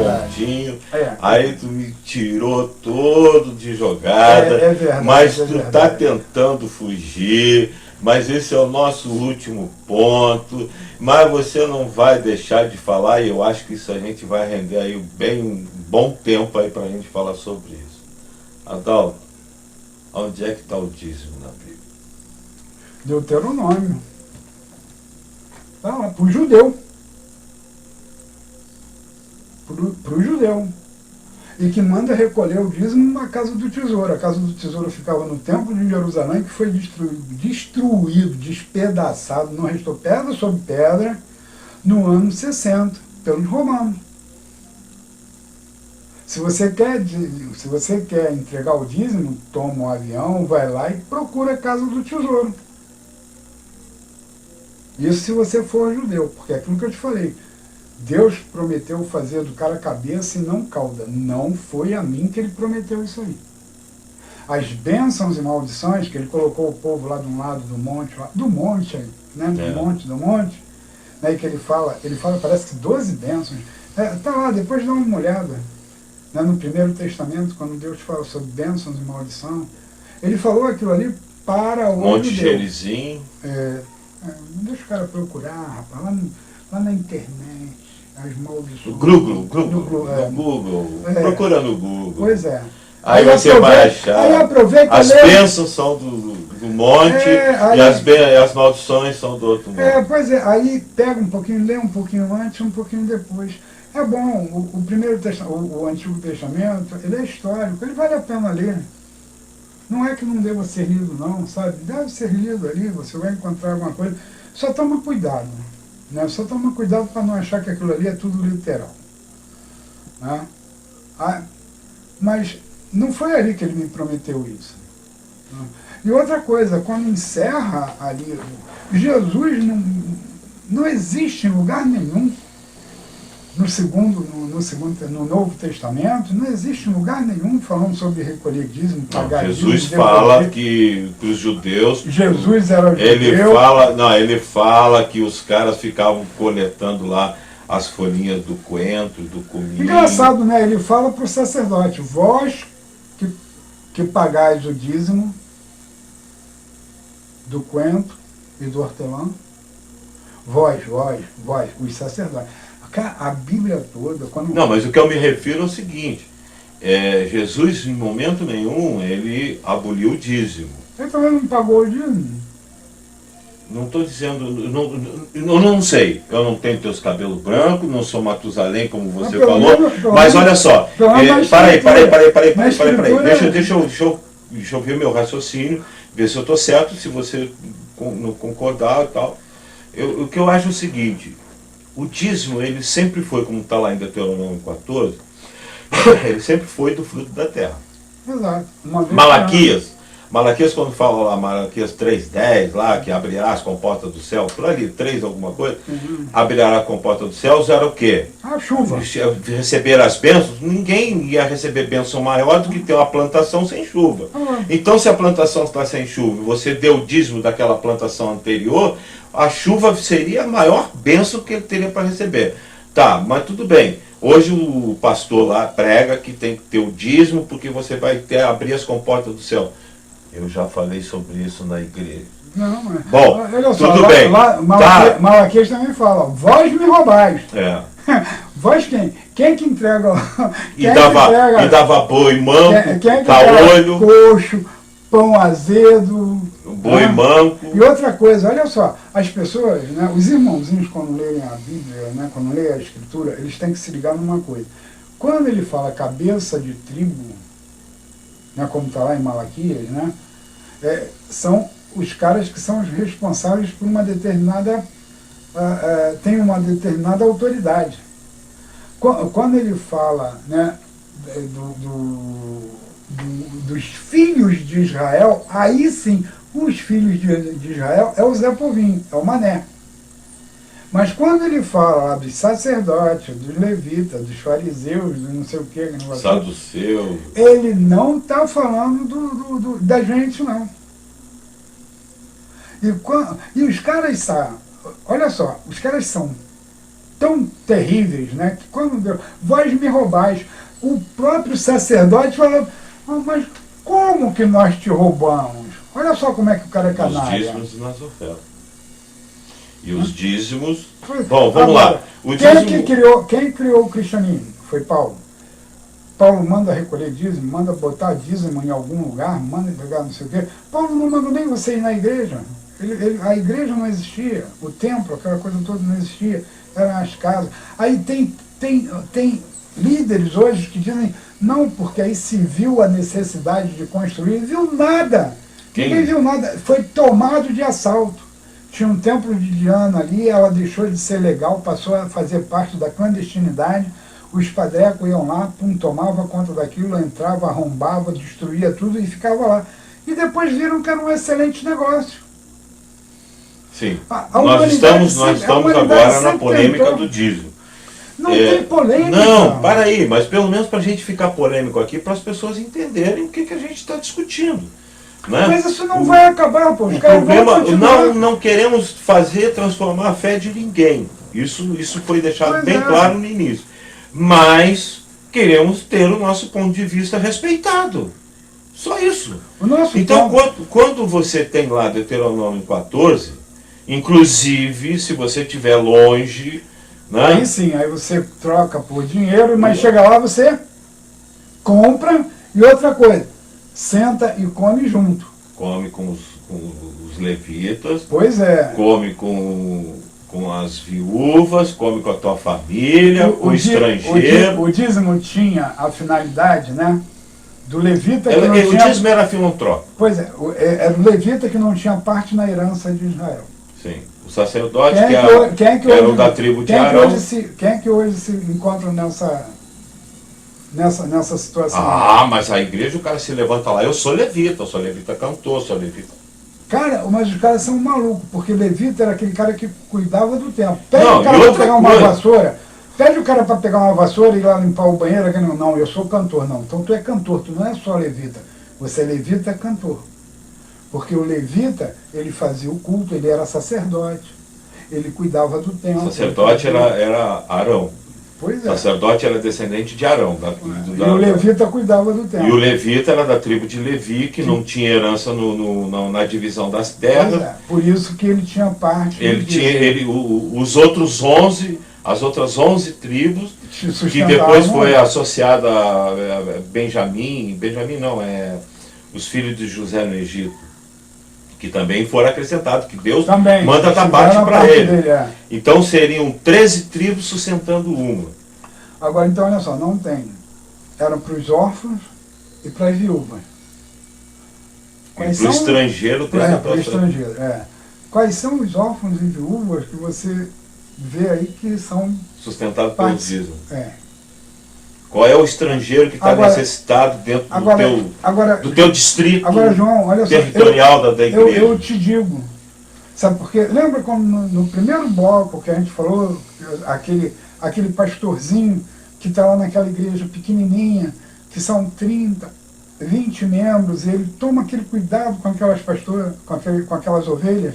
pontinho, aí tu me tirou todo de jogada, verdade, mas tu tá tentando fugir, mas esse é o nosso último ponto, mas você não vai deixar de falar, e eu acho que isso a gente vai render aí bem um bom tempo aí pra gente falar sobre isso. Adalto, onde é que está o dízimo na Bíblia? Deuteronômio. Tá lá, pro judeu. Pro judeu. E que manda recolher o dízimo na casa do tesouro. A casa do tesouro ficava no templo de Jerusalém, que foi destruído, despedaçado, não restou pedra sobre pedra, no ano 60, pelos romanos. Se você quer entregar o dízimo, toma um avião, vai lá e procura a casa do tesouro. Isso se você for judeu, porque é aquilo que eu te falei. Deus prometeu fazer do cara cabeça e não cauda. Não foi a mim que ele prometeu isso aí. As bênçãos e maldições que ele colocou o povo lá de um lado do monte, né? Do monte, né? Que ele fala, parece que 12 bênçãos. Tá lá, depois dá uma olhada. Né? No Primeiro Testamento, quando Deus fala sobre bênçãos e maldição, ele falou aquilo ali para o Monte judeu. Gerizim. Deixa o cara procurar, rapaz, lá na internet, as maldições. No Google. Procura no Google. Pois é. Aí você vai achar. Aí aproveita, as bênçãos são do monte e as maldições são do outro monte. Pois é, aí pega um pouquinho, lê um pouquinho antes, um pouquinho depois. É bom, o Primeiro Testamento, o Antigo Testamento, ele é histórico, ele vale a pena ler. Não é que não deva ser lido não, sabe? Deve ser lido ali, você vai encontrar alguma coisa. Só toma cuidado, né? Só toma cuidado para não achar que aquilo ali é tudo literal. Né? Mas não foi ali que ele me prometeu isso. Né? E outra coisa, quando encerra ali, Jesus não existe em lugar nenhum, no Novo Testamento, não existe lugar nenhum falando sobre recolher dízimo, pagar dízimo. Jesus fala que para os judeus... Jesus era judeu. Ele fala que os caras ficavam coletando lá as folhinhas do coentro, do cominho. Engraçado, né? Ele fala para o sacerdote, vós que pagais o dízimo do coentro e do hortelã, vós, os sacerdotes. A Bíblia toda... Não, mas o que eu me refiro é o seguinte, Jesus em momento nenhum, ele aboliu o dízimo. Ele também não pagou o dízimo? Não estou dizendo, não sei, eu não tenho teus cabelos brancos, não sou Matusalém como você falou, mas olha só, para aí, deixa eu ver meu raciocínio, ver se eu estou certo, se você não concordar e tal. O que eu acho é o seguinte, o dízimo, ele sempre foi, como está lá em Deuteronômio 14, ele sempre foi do fruto da terra. Exato. Malaquias, quando fala lá, Malaquias 3:10, lá, que abrirá as comportas do céu, por ali, 3 alguma coisa, abrirá a comporta do céu, era o quê? A chuva. Receber as bênçãos, ninguém ia receber bênção maior do que ter uma plantação sem chuva. Então, se a plantação está sem chuva, você deu o dízimo daquela plantação anterior, a chuva seria a maior bênção que ele teria para receber. Tá, mas tudo bem. Hoje o pastor lá prega que tem que ter o dízimo porque você vai abrir as comportas do céu. Eu já falei sobre isso na igreja. Não, mas... Bom, olha só, tudo bem. Malaquias também fala, vós me roubais. Vós quem? Quem que entrega? E dava boi, manco, caolho, coxo, pão azedo, boi manco. E outra coisa, olha só, as pessoas, né, os irmãozinhos quando leem a Bíblia, né, quando leem a Escritura, eles têm que se ligar numa coisa. Quando ele fala cabeça de tribo, né, como está lá em Malaquias, né, são os caras que são os responsáveis por uma determinada, tem uma determinada autoridade. Quando ele fala, né, dos filhos de Israel, aí sim, os filhos de Israel é o Zé Povinho, é o Mané. Mas quando ele fala lá dos sacerdotes, dos levitas, dos fariseus, do não sei o que, saduceus, ele não está falando da gente, não. E os caras são, olha só, os caras são tão terríveis, né? Que quando Deus, vós me roubais, o próprio sacerdote falou, mas como que nós te roubamos? Olha só como é que o cara é canalha. Os dízimos nas ofertas. E os dízimos... Bom, vamos agora, lá. O dízimo... quem criou o cristianismo? Foi Paulo. Paulo manda recolher dízimo, manda botar dízimo em algum lugar, manda entregar não sei o quê. Paulo não mandou nem você ir na igreja. A igreja não existia, o templo, aquela coisa toda não existia, eram as casas. Aí tem líderes hoje que dizem, não, porque aí se viu a necessidade de construir, viu nada. Ninguém viu nada, foi tomado de assalto. Tinha um templo de Diana ali, ela deixou de ser legal, passou a fazer parte da clandestinidade. Os padrecos iam lá, tomava conta daquilo, entrava, arrombava, destruía tudo e ficava lá. E depois viram que era um excelente negócio. Sim, nós estamos agora na polêmica do dízimo. Não tem polêmica. Não, para aí, mas pelo menos para a gente ficar polêmico aqui, para as pessoas entenderem o que a gente está discutindo. Né? Mas isso não vai acabar, pô. Os caras vão continuar. Não queremos transformar a fé de ninguém. Isso foi deixado bem claro no início. Mas queremos ter o nosso ponto de vista respeitado. Só isso. Então, quando você tem lá Deuteronômio 14, inclusive, se você estiver longe... Né? Aí sim, aí você troca por dinheiro, mas chega lá, você compra. E outra coisa, senta e come junto. Come com os levitas. Pois é. Come com as viúvas, come com a tua família, o estrangeiro. O dízimo tinha a finalidade, né? Do levita que não tinha... O dízimo era filantrópico. Pois é, era o levita que não tinha parte na herança de Israel. Sim. O sacerdote, que era o da tribo de Arão. Quem é que hoje se encontra nessa situação? Ah, mas a igreja, o cara se levanta lá, eu sou levita cantor, sou levita. Cara, mas os caras são malucos, porque levita era aquele cara que cuidava do templo. Pede o cara para pegar uma vassoura, pede o cara para pegar uma vassoura e ir lá limpar o banheiro, não, eu sou cantor, não. Então tu é cantor, tu não é só levita, você é levita, é cantor. Porque o levita, ele fazia o culto, ele era sacerdote, ele cuidava do templo. O sacerdote era Arão. Pois é. O sacerdote era descendente de Arão. E o levita cuidava do templo. E o levita era da tribo de Levi, que não tinha herança na divisão das terras. Pois é. Por isso que ele tinha parte. Os outros 11, as outras 11 tribos, que depois foi associada a Benjamim não, os filhos de José no Egito, que também foram acrescentados, que Deus manda da parte para ele. Então seriam 13 tribos sustentando uma. Agora, então, olha só, não tem. Eram para os órfãos e para as viúvas. E para o estrangeiro tem para o estrangeiro, Quais são os órfãos e viúvas que você vê aí que são sustentados pelo dízimo? Qual é o estrangeiro que está necessitado dentro do teu distrito João, olha territorial da igreja? Eu te digo, sabe por quê? Lembra quando no primeiro bloco que a gente falou, aquele pastorzinho que está lá naquela igreja pequenininha, que são 30, 20 membros, e ele toma aquele cuidado com aquelas pastoras, com aquelas ovelhas,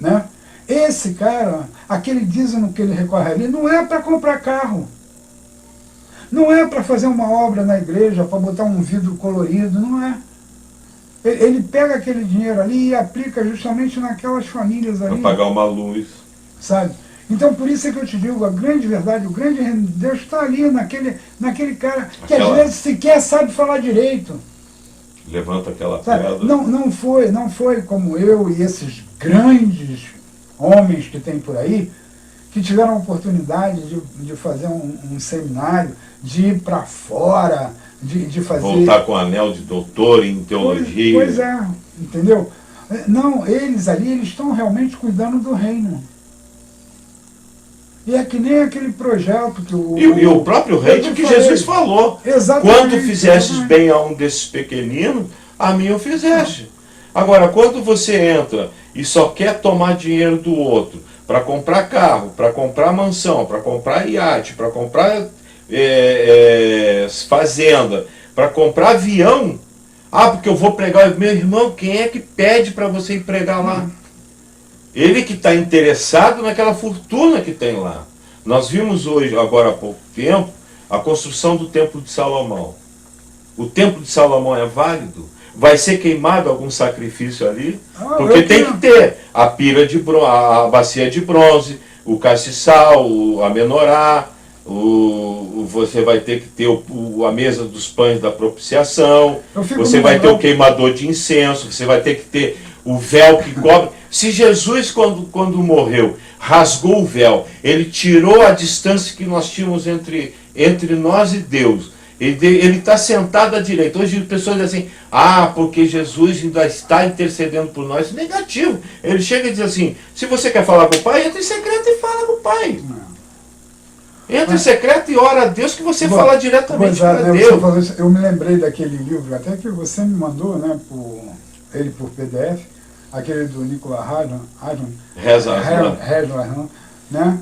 né? Esse cara, aquele dízimo que ele recorre ali, não é para comprar carro. Não é para fazer uma obra na igreja, para botar um vidro colorido, não é. Ele pega aquele dinheiro ali e aplica justamente naquelas famílias ali. Para pagar uma luz. Sabe? Então, por isso é que eu te digo, a grande verdade, o grande reino de Deus está ali, naquele cara que às vezes sequer sabe falar direito. Levanta aquela pedra. Não foi como eu e esses grandes homens que tem por aí, que tiveram a oportunidade de fazer um seminário, de ir para fora, de fazer... Voltar com anel de doutor em teologia. Pois é, entendeu? Não, eles ali, eles estão realmente cuidando do reino. E é que nem aquele projeto que E o próprio reino que Jesus falou. Exatamente. Quando fizestes bem a um desses pequeninos, a mim o fizeste. Agora, quando você entra e só quer tomar dinheiro do outro, para comprar carro, para comprar mansão, para comprar iate, para comprar fazenda, para comprar avião, porque eu vou pregar, meu irmão, quem é que pede para você ir pregar lá? Ele que está interessado naquela fortuna que tem lá. Nós vimos hoje, agora há pouco tempo, a construção do Templo de Salomão. O Templo de Salomão é válido? Vai ser queimado algum sacrifício ali? Porque tem que ter a pira de bronze, a bacia de bronze, o castiçal, a menorá, você vai ter que ter a mesa dos pães da propiciação, você vai ter o queimador de incenso, você vai ter que ter o véu que cobre. Se Jesus, quando morreu, rasgou o véu, ele tirou a distância que nós tínhamos entre nós e Deus. Ele está sentado à direita. Hoje as pessoas dizem assim, porque Jesus ainda está intercedendo por nós. Negativo. Ele chega e diz assim, se você quer falar com o Pai, entra em secreto e fala com o Pai. Entra em secreto e ora a Deus que você fala diretamente com Deus. Eu me lembrei daquele livro, até que você me mandou, né, por PDF, aquele do Nicolas Haslam. Reza Haslam. Né?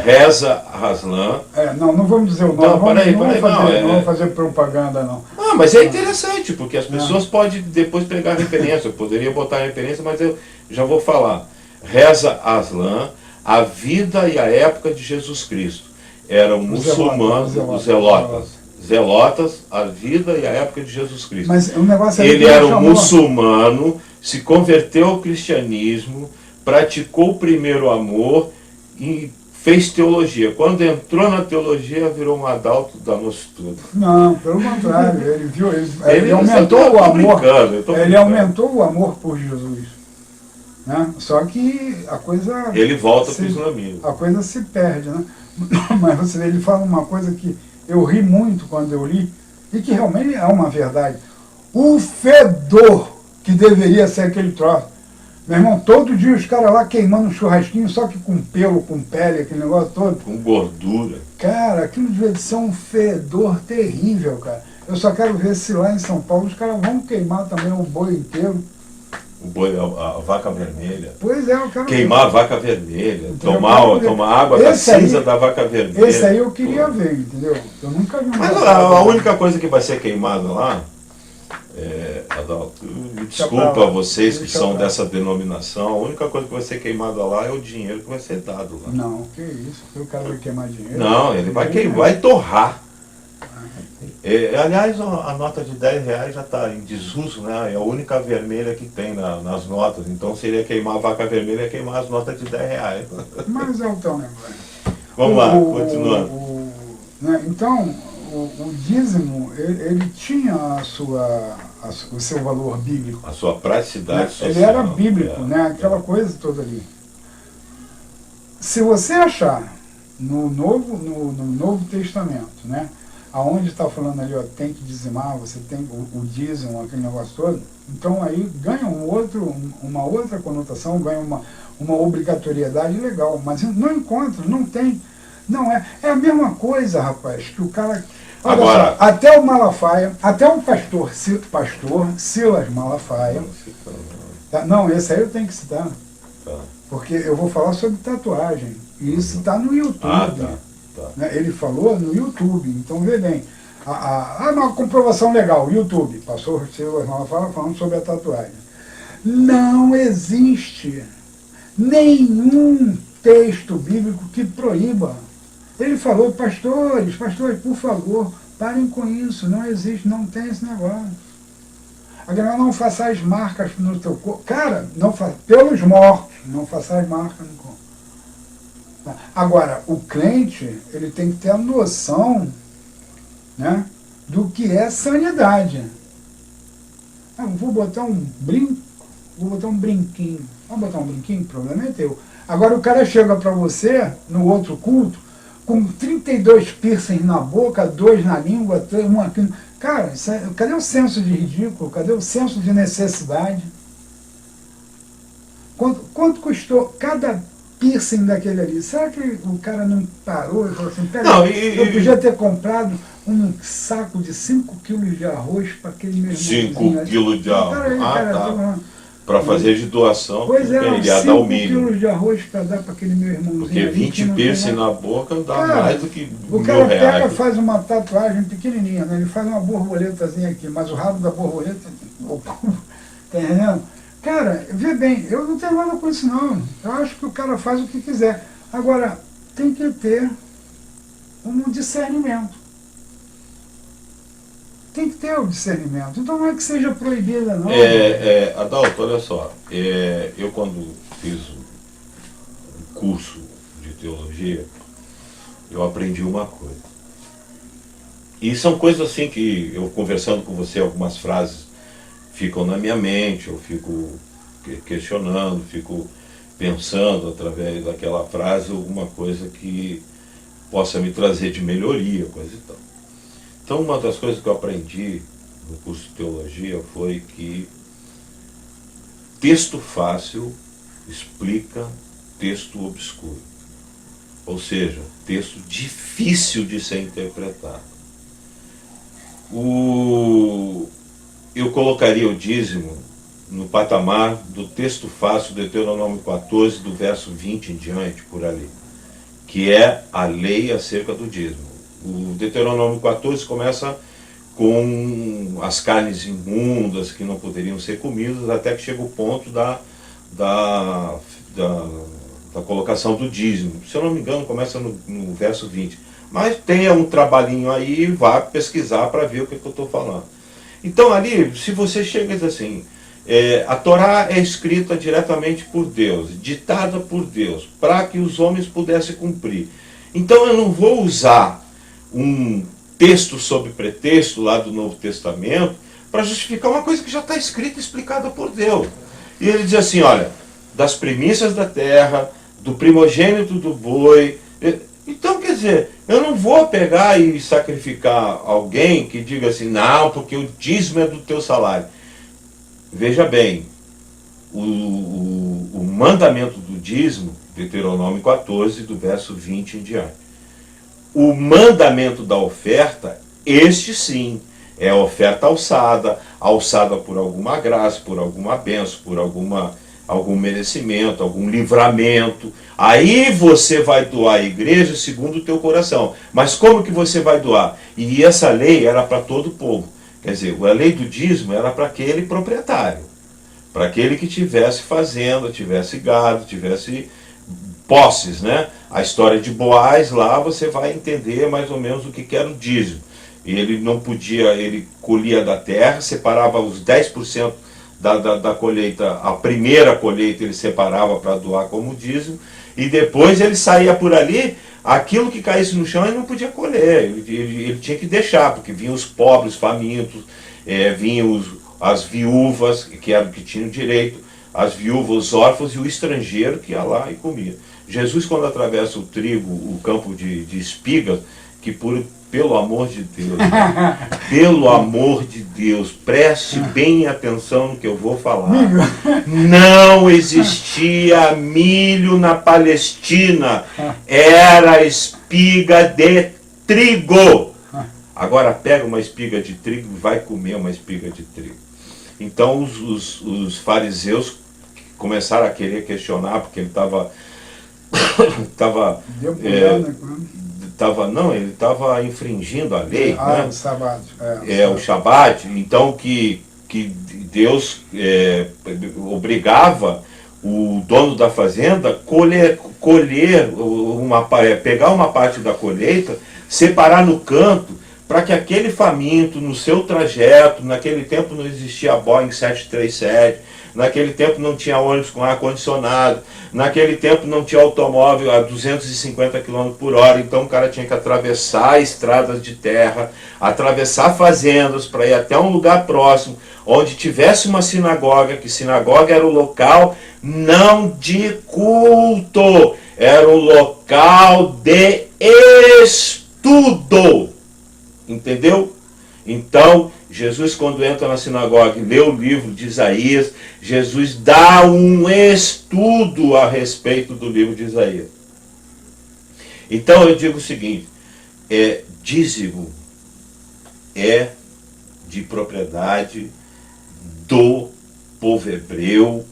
Reza Haslam. Não vamos dizer o nome, não vamos fazer propaganda, não. Mas é interessante, porque as pessoas podem depois pegar referência. Eu poderia botar referência, mas eu já vou falar. Reza Haslam, a vida e a época de Jesus Cristo. Eram muçulmanos, os zelotas, a vida e a época de Jesus Cristo. Mas o negócio ele era um muçulmano, se converteu ao cristianismo, praticou o primeiro amor e fez teologia. Quando entrou na teologia, virou um adalto, danou-se tudo. Não, pelo contrário, ele aumentou o amor. Ele aumentou o amor por Jesus. Né? Só que a coisa... Ele volta para o islamismo. A coisa se perde, né? Mas você vê, ele fala uma coisa que eu ri muito quando eu li, e que realmente é uma verdade. O fedor que deveria ser aquele troço. Meu irmão, todo dia os caras lá queimando um churrasquinho, só que com pelo, com pele, aquele negócio todo. Com gordura. Cara, aquilo devia ser um fedor terrível, cara. Eu só quero ver se lá em São Paulo os caras vão queimar também o boi inteiro. O boi, a vaca vermelha. Pois é, eu quero queimar a vaca vermelha, tomar água da cinza da vaca vermelha. Esse aí eu queria ver, entendeu? Eu nunca vi. Mas a única coisa que vai ser queimada lá, Adalto, desculpa a vocês que são dessa denominação, a única coisa que vai ser queimada lá é o dinheiro que vai ser dado lá. Não, que isso, o cara vai queimar dinheiro. Não, ele vai queimar, vai torrar. Aliás, a nota de R$10 já está em desuso, né? É a única vermelha que tem nas notas. Então seria queimar a vaca vermelha e queimar as notas de R$10. Mas é o teu negócio. Vamos lá, continuando. Né? Então, o dízimo, ele tinha o seu valor bíblico. A sua praticidade social. Ele era bíblico, né? Aquela coisa toda ali. Se você achar no Novo Testamento, né? Aonde está falando ali, ó, tem que dizimar, você tem o dízimo, aquele negócio todo, então aí ganha uma outra conotação, ganha uma obrigatoriedade legal, mas não encontra, não tem, não é. É a mesma coisa, rapaz, que o cara... Agora, só, até o Malafaia, até o pastor Silas Malafaia, não, esse aí eu tenho que citar, porque eu vou falar sobre tatuagem, e isso está no YouTube. Né? Ele falou no YouTube, então vê bem. Uma comprovação legal, YouTube, passou Silas Malafaia falando sobre a tatuagem. Não existe nenhum texto bíblico que proíba. Ele falou, pastores, por favor, parem com isso, não existe, não tem esse negócio. Agora, não façais marcas no teu corpo. Cara, pelos mortos, não façais marcas no corpo. Agora, o crente, ele tem que ter a noção, né, do que é sanidade. Vou botar um brinquinho. Vamos botar um brinquinho? O problema é teu. Agora o cara chega para você, no outro culto, com 32 piercings na boca, 2 na língua, 1 aqui. Cara, cadê o senso de ridículo? Cadê o senso de necessidade? Quanto custou cada piercing daquele ali? Será que o cara não parou e falou assim, eu podia ter comprado um saco de 5 quilos de arroz para aquele meu irmãozinho? 5 quilos de arroz? Para fazer de doação, pois é, ele ia dar o mínimo. 5 quilos de arroz para dar para aquele meu irmãozinho. Porque 20 piercing na boca dá mais do que R$1.000. O cara pega e faz uma tatuagem pequenininha, né? Ele faz uma borboletazinha aqui, mas o rabo da borboleta... Tá entendendo? Cara, vê bem, eu não tenho nada com isso não. Eu acho que o cara faz o que quiser. Agora, tem que ter um discernimento. Tem que ter o discernimento. Então não é que seja proibida, não. Adalto, olha só. Eu quando fiz um curso de teologia, eu aprendi uma coisa. E são coisas assim que eu conversando com você, algumas frases ficam na minha mente, eu fico questionando, fico pensando através daquela frase alguma coisa que possa me trazer de melhoria, coisa e tal. Então uma das coisas que eu aprendi no curso de teologia foi que texto fácil explica texto obscuro. Ou seja, texto difícil de ser interpretado. Eu colocaria o dízimo no patamar do texto fácil de Deuteronômio 14, do verso 20 em diante, por ali, que é a lei acerca do dízimo. O Deuteronômio 14 começa com as carnes imundas que não poderiam ser comidas, até que chega o ponto da colocação do dízimo. Se eu não me engano, começa no verso 20. Mas tenha um trabalhinho aí e vá pesquisar para ver o que eu estou falando. Então ali, se você chega e diz assim, a Torá é escrita diretamente por Deus, ditada por Deus, para que os homens pudessem cumprir. Então eu não vou usar um texto sobre pretexto lá do Novo Testamento para justificar uma coisa que já está escrita e explicada por Deus. E ele diz assim, olha, das primícias da terra, do primogênito do boi. Então, quer dizer, eu não vou pegar e sacrificar alguém que diga assim, não, porque o dízimo é do teu salário. Veja bem, o mandamento do dízimo, Deuteronômio 14, do verso 20 em diante. O mandamento da oferta, este sim, é a oferta alçada por alguma graça, por alguma bênção, por algum merecimento, algum livramento. Aí você vai doar à igreja segundo o teu coração. Mas como que você vai doar? E essa lei era para todo o povo. Quer dizer, a lei do dízimo era para aquele proprietário, para aquele que tivesse fazenda, tivesse gado, tivesse posses, né? A história de Boaz lá você vai entender mais ou menos o que era o dízimo. Ele não podia, ele colhia da terra, separava os 10% da colheita, a primeira colheita ele separava para doar como dízimo, e depois ele saía por ali, aquilo que caísse no chão ele não podia colher, ele tinha que deixar, porque vinham os pobres famintos, vinham as viúvas, que eram que tinham direito, as viúvas, os órfãos e o estrangeiro que ia lá e comia. Jesus, quando atravessa o trigo, o campo de espigas, que pelo amor de Deus, pelo amor de Deus, preste bem atenção no que eu vou falar. Não existia milho na Palestina, era espiga de trigo. Agora pega uma espiga de trigo e vai comer uma espiga de trigo. Então os fariseus começaram a querer questionar, porque ele estava ele estava infringindo a lei, né? O Shabat. O Shabat, então que Deus obrigava o dono da fazenda pegar uma parte da colheita, separar no canto, para que aquele faminto, no seu trajeto, naquele tempo não existia Boeing 737, naquele tempo não tinha ônibus com ar-condicionado, naquele tempo não tinha automóvel a 250 km por hora, então o cara tinha que atravessar estradas de terra, atravessar fazendas para ir até um lugar próximo, onde tivesse uma sinagoga, que sinagoga era o local não de culto, era o local de estudo. Entendeu? Então, Jesus, quando entra na sinagoga e lê o livro de Isaías, Jesus dá um estudo a respeito do livro de Isaías. Então, eu digo o seguinte, dízimo é de propriedade do povo hebreu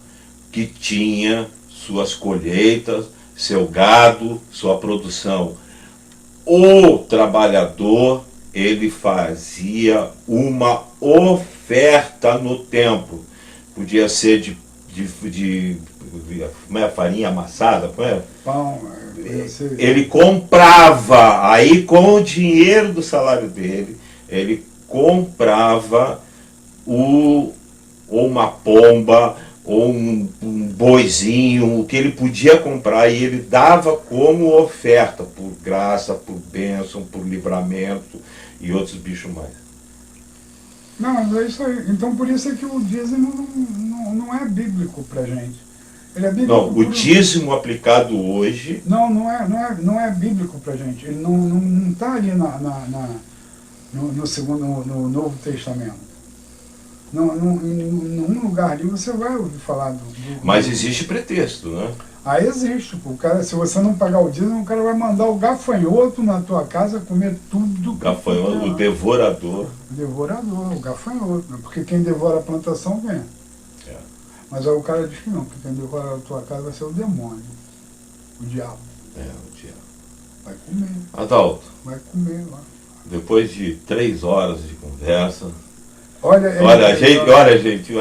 que tinha suas colheitas, seu gado, sua produção. O trabalhador, ele fazia uma oferta no templo. Podia ser de como é, farinha amassada, como é? Pão, Ele comprava, aí com o dinheiro do salário dele, ele comprava ou uma pomba, ou um boizinho, o que ele podia comprar, e ele dava como oferta, por graça, por bênção, por livramento e outros bichos mais. Não, mas é isso aí. Então por isso é que o dízimo não é bíblico pra gente. Ele é bíblico. Não, o dízimo aplicado hoje... Não é bíblico pra gente. Ele não está ali no Novo Testamento. Em nenhum lugar ali você vai ouvir falar do... Mas existe pretexto, né? Ah, existe. O cara, se você não pagar o dízimo, o cara vai mandar o gafanhoto na tua casa comer tudo. Gafanhoto, o devorador. O devorador, o gafanhoto. Né? Porque quem devora a plantação ganha. É. Mas aí o cara diz que não, que quem devora a tua casa vai ser o demônio. O diabo. É, o diabo. Vai comer. Adalto, Vai comer lá. depois de 3 horas de conversa... Olha, a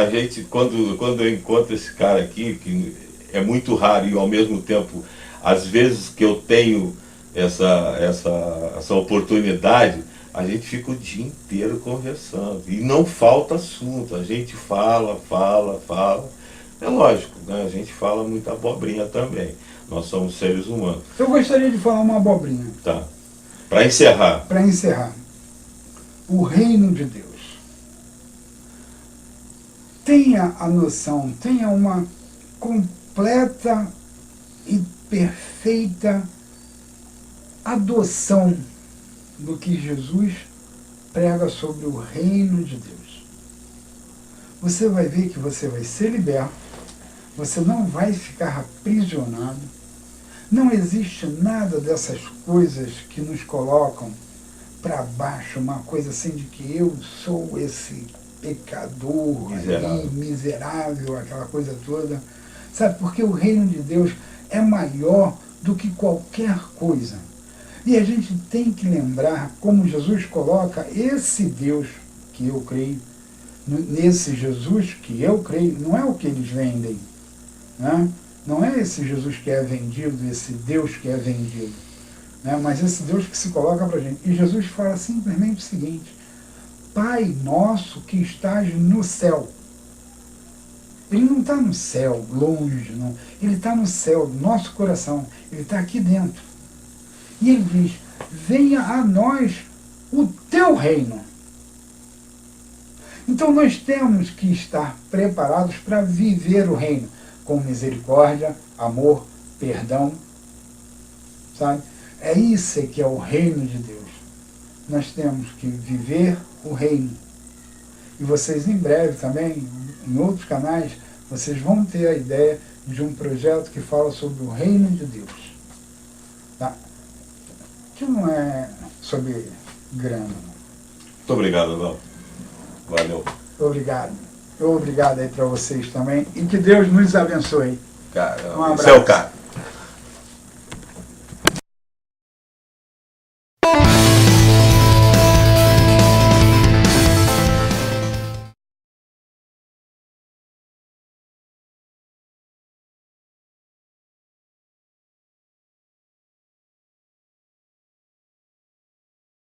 gente quando eu encontro esse cara aqui, que é muito raro e ao mesmo tempo, às vezes que eu tenho essa oportunidade, a gente fica o dia inteiro conversando. E não falta assunto, a gente fala. É lógico, né? A gente fala muita abobrinha também. Nós somos seres humanos. Eu gostaria de falar uma abobrinha. Tá. Para encerrar. Para encerrar. O reino de Deus. Tenha a noção, tenha uma completa e perfeita adoção do que Jesus prega sobre o reino de Deus. Você vai ver que você vai ser liberto, você não vai ficar aprisionado, não existe nada dessas coisas que nos colocam para baixo, uma coisa assim de que eu sou esse pecador, miserável, aquela coisa toda. Sabe, porque o reino de Deus é maior do que qualquer coisa. E a gente tem que lembrar como Jesus coloca esse Deus que eu creio, nesse Jesus que eu creio, não é o que eles vendem, né? Não é esse Jesus que é vendido, esse Deus que é vendido, né? Mas esse Deus que se coloca para a gente. E Jesus fala simplesmente o seguinte: Pai nosso que estás no céu. Ele não está no céu, longe, não. Ele está no céu, do nosso coração. Ele está aqui dentro. E ele diz: venha a nós o teu reino. Então nós temos que estar preparados para viver o reino com misericórdia, amor, perdão. Sabe? É isso que é o reino de Deus. Nós temos que viver o reino. E vocês em breve também, em outros canais, vocês vão ter a ideia de um projeto que fala sobre o reino de Deus. Tá? Que não é sobre grana. Muito obrigado, Adalto. Valeu. Obrigado. Obrigado aí para vocês também. E que Deus nos abençoe. Cara, Um abraço. esse é o cara.